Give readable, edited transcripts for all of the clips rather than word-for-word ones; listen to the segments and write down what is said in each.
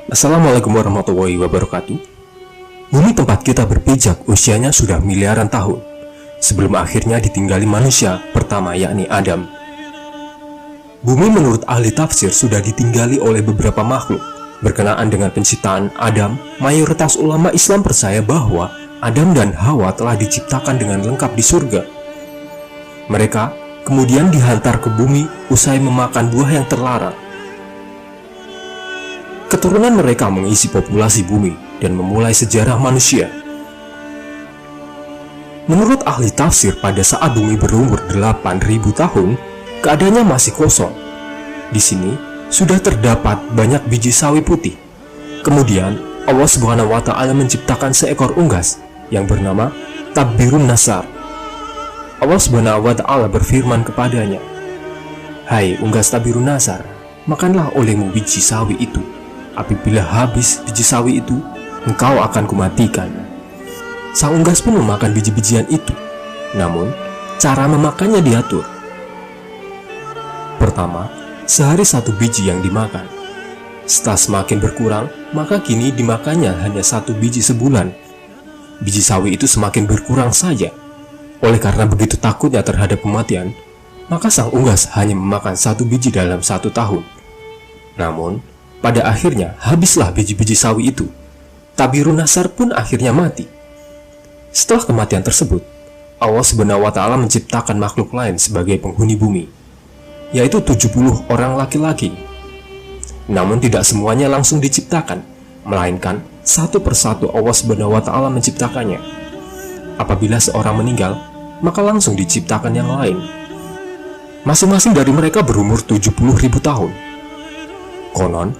Assalamualaikum warahmatullahi wabarakatuh. Bumi tempat kita berpijak usianya sudah miliaran tahun, sebelum akhirnya ditinggali manusia pertama yakni Adam. Bumi menurut ahli tafsir sudah ditinggali oleh beberapa makhluk. Berkenaan dengan penciptaan Adam, mayoritas ulama Islam percaya bahwa Adam dan Hawa telah diciptakan dengan lengkap di surga. Mereka kemudian dihantar ke bumi usai memakan buah yang terlarang. Keturunan mereka mengisi populasi bumi dan memulai sejarah manusia. Menurut ahli tafsir, pada saat bumi berumur 8.000 tahun, keadaannya masih kosong. Di sini sudah terdapat banyak biji sawi putih. Kemudian Allah Subhanahu wa Ta'ala menciptakan seekor unggas yang bernama Tabirun Nasar. Allah Subhanahu wa Ta'ala berfirman kepadanya, "Hai unggas Tabirun Nasar, makanlah olehmu biji sawi itu. Apabila habis biji sawi itu, engkau akan kumatikan." Sang unggas pun memakan biji-bijian itu. Namun, cara memakannya diatur. Pertama, sehari satu biji yang dimakan. Setelah semakin berkurang, maka kini dimakannya hanya satu biji sebulan. Biji sawi itu semakin berkurang saja. Oleh karena begitu takutnya terhadap kematian, maka sang unggas hanya memakan satu biji dalam 1 tahun. Namun, pada akhirnya habislah biji-biji sawi itu. Tabirun Nasar pun akhirnya mati. Setelah kematian tersebut, Allah Subhanahu wa Ta'ala menciptakan makhluk lain sebagai penghuni bumi, yaitu 70 orang laki-laki. Namun tidak semuanya langsung diciptakan, melainkan satu persatu Allah Subhanahu wa Ta'ala menciptakannya. Apabila seorang meninggal, maka langsung diciptakan yang lain. Masing-masing dari mereka berumur 70.000 tahun. Konon,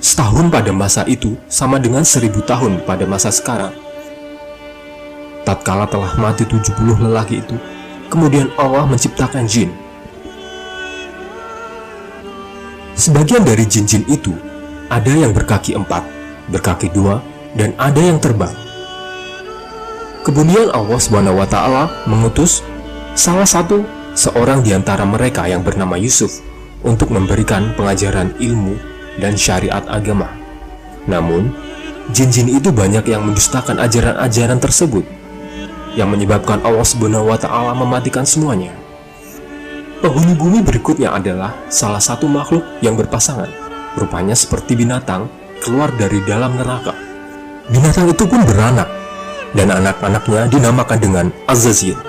setahun pada masa itu sama dengan 1000 tahun pada masa sekarang. Tatkala telah mati 70 lelaki itu, kemudian Allah menciptakan jin. Sebagian dari jin-jin itu, ada yang berkaki 4, berkaki 2, dan ada yang terbang. Kemudian Allah SWT mengutus salah satu seorang di antara mereka yang bernama Yusuf untuk memberikan pengajaran ilmu dan syariat agama. Namun, jin-jin itu banyak yang mendustakan ajaran-ajaran tersebut, yang menyebabkan Allah Subhanahu wa Ta'ala mematikan semuanya. Penghuni bumi berikutnya adalah salah satu makhluk yang berpasangan, rupanya seperti binatang keluar dari dalam neraka. Binatang itu pun beranak, dan anak-anaknya dinamakan dengan Azazil.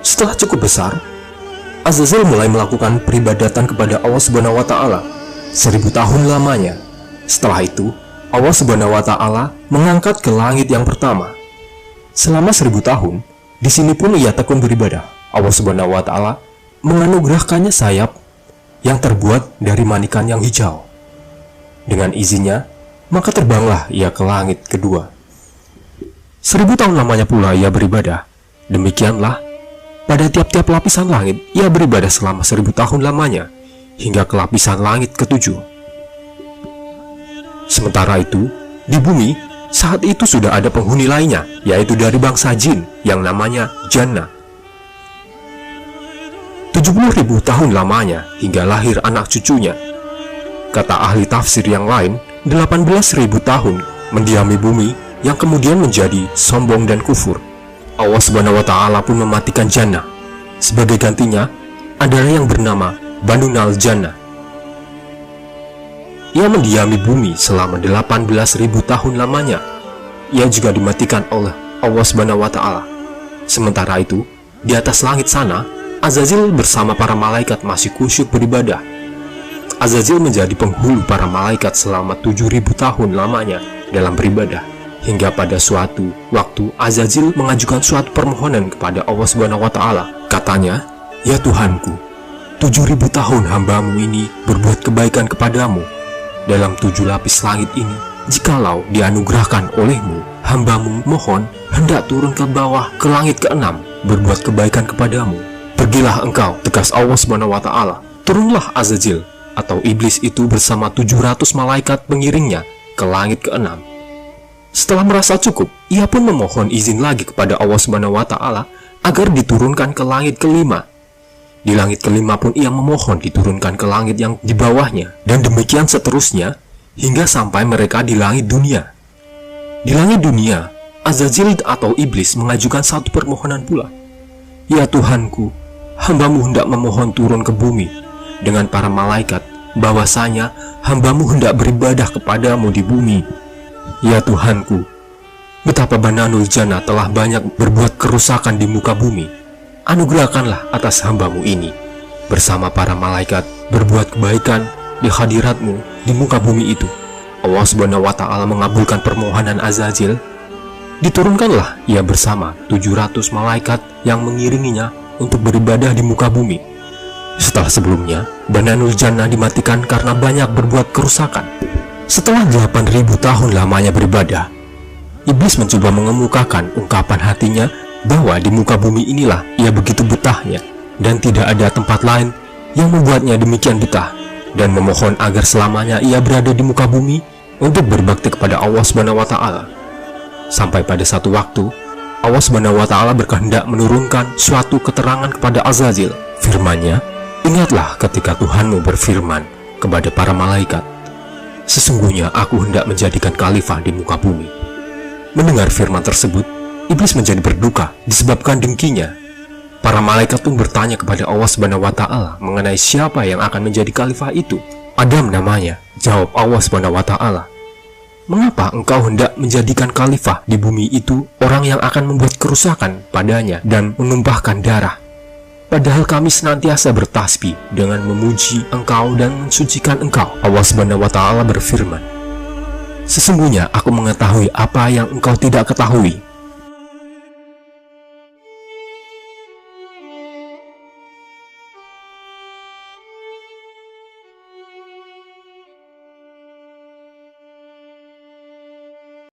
Setelah cukup besar, Azazil mulai melakukan peribadatan kepada Allah Subhanahu wa Ta'ala 1000 tahun lamanya. Setelah itu, Allah Subhanahu wa Ta'ala mengangkat ke langit yang pertama. Selama 1000 tahun, di sini pun ia tekun beribadah. Allah Subhanahu wa Ta'ala menganugerahkannya sayap yang terbuat dari manikan yang hijau. Dengan izinnya, maka terbanglah ia ke langit kedua. 1000 tahun lamanya pula ia beribadah. Demikianlah, pada tiap-tiap lapisan langit, ia beribadah selama 1000 tahun lamanya, hingga ke lapisan langit ke-7. Sementara itu, di bumi, saat itu sudah ada penghuni lainnya, yaitu dari bangsa jin, yang namanya Jannah. 70.000 tahun lamanya, hingga lahir anak cucunya. Kata ahli tafsir yang lain, 18.000 tahun mendiami bumi, yang kemudian menjadi sombong dan kufur. Allah Subhanahu wa Ta'ala pun mematikan Jannah. Sebagai gantinya, adalah yang bernama Banunal Jannah. Ia mendiami bumi selama 18.000 tahun lamanya. Ia juga dimatikan oleh Allah Subhanahu wa Ta'ala. Sementara itu, di atas langit sana, Azazil bersama para malaikat masih khusyuk beribadah. Azazil menjadi penghulu para malaikat selama 7.000 tahun lamanya dalam beribadah. Hingga pada suatu waktu Azazil mengajukan suatu permohonan kepada Allah Subhanahu wa Ta'ala. Katanya, "Ya Tuhanku, 7.000 tahun hambamu ini berbuat kebaikan kepadamu. Dalam 7 lapis langit ini, jikalau dianugerahkan olehmu, hambamu mohon hendak turun ke bawah ke langit ke-6, berbuat kebaikan kepadamu. Pergilah engkau," tegas Allah Subhanahu wa Ta'ala. Turunlah Azazil atau iblis itu bersama 700 malaikat pengiringnya ke langit ke-6. Setelah merasa cukup, ia pun memohon izin lagi kepada Allah Subhanahu wa Ta'ala agar diturunkan ke langit ke-5. Di langit ke-5 pun ia memohon diturunkan ke langit yang di bawahnya, dan demikian seterusnya hingga sampai mereka di langit dunia. Di langit dunia, Azazil atau iblis mengajukan satu permohonan pula. Ya Tuhanku, hamba-Mu hendak memohon turun ke bumi dengan para malaikat, bahwasanya hamba-Mu hendak beribadah kepadamu di bumi. Ya Tuhanku, betapa Bananul Jannah telah banyak berbuat kerusakan di muka bumi. Anugerahkanlah atas hamba-Mu ini bersama para malaikat berbuat kebaikan di hadirat-Mu di muka bumi itu. Allah Subhanahu wa Ta'ala mengabulkan permohonan Azazil. Diturunkanlah ia bersama 700 malaikat yang mengiringinya untuk beribadah di muka bumi. Setelah sebelumnya, Bananul Jannah dimatikan karena banyak berbuat kerusakan. Setelah 8.000 tahun lamanya beribadah, iblis mencoba mengemukakan ungkapan hatinya bahwa di muka bumi inilah ia begitu betahnya dan tidak ada tempat lain yang membuatnya demikian betah, dan memohon agar selamanya ia berada di muka bumi untuk berbakti kepada Allah Subhanahu wa Ta'ala. Sampai pada satu waktu, Allah Subhanahu wa Ta'ala berkehendak menurunkan suatu keterangan kepada Azazil. Firman-Nya, ingatlah ketika Tuhanmu berfirman kepada para malaikat, sesungguhnya aku hendak menjadikan khalifah di muka bumi. Mendengar firman tersebut, iblis menjadi berduka disebabkan dengkinya. Para malaikat pun bertanya kepada Allah Subhanahu wa Ta'ala mengenai siapa yang akan menjadi khalifah itu. Adam namanya, jawab Allah Subhanahu wa Ta'ala. Mengapa engkau hendak menjadikan khalifah di bumi itu orang yang akan membuat kerusakan padanya dan menumpahkan darah? Padahal kami senantiasa bertasbih dengan memuji engkau dan mensucikan engkau. Allah Subhanahu wa Ta'ala berfirman, sesungguhnya aku mengetahui apa yang engkau tidak ketahui,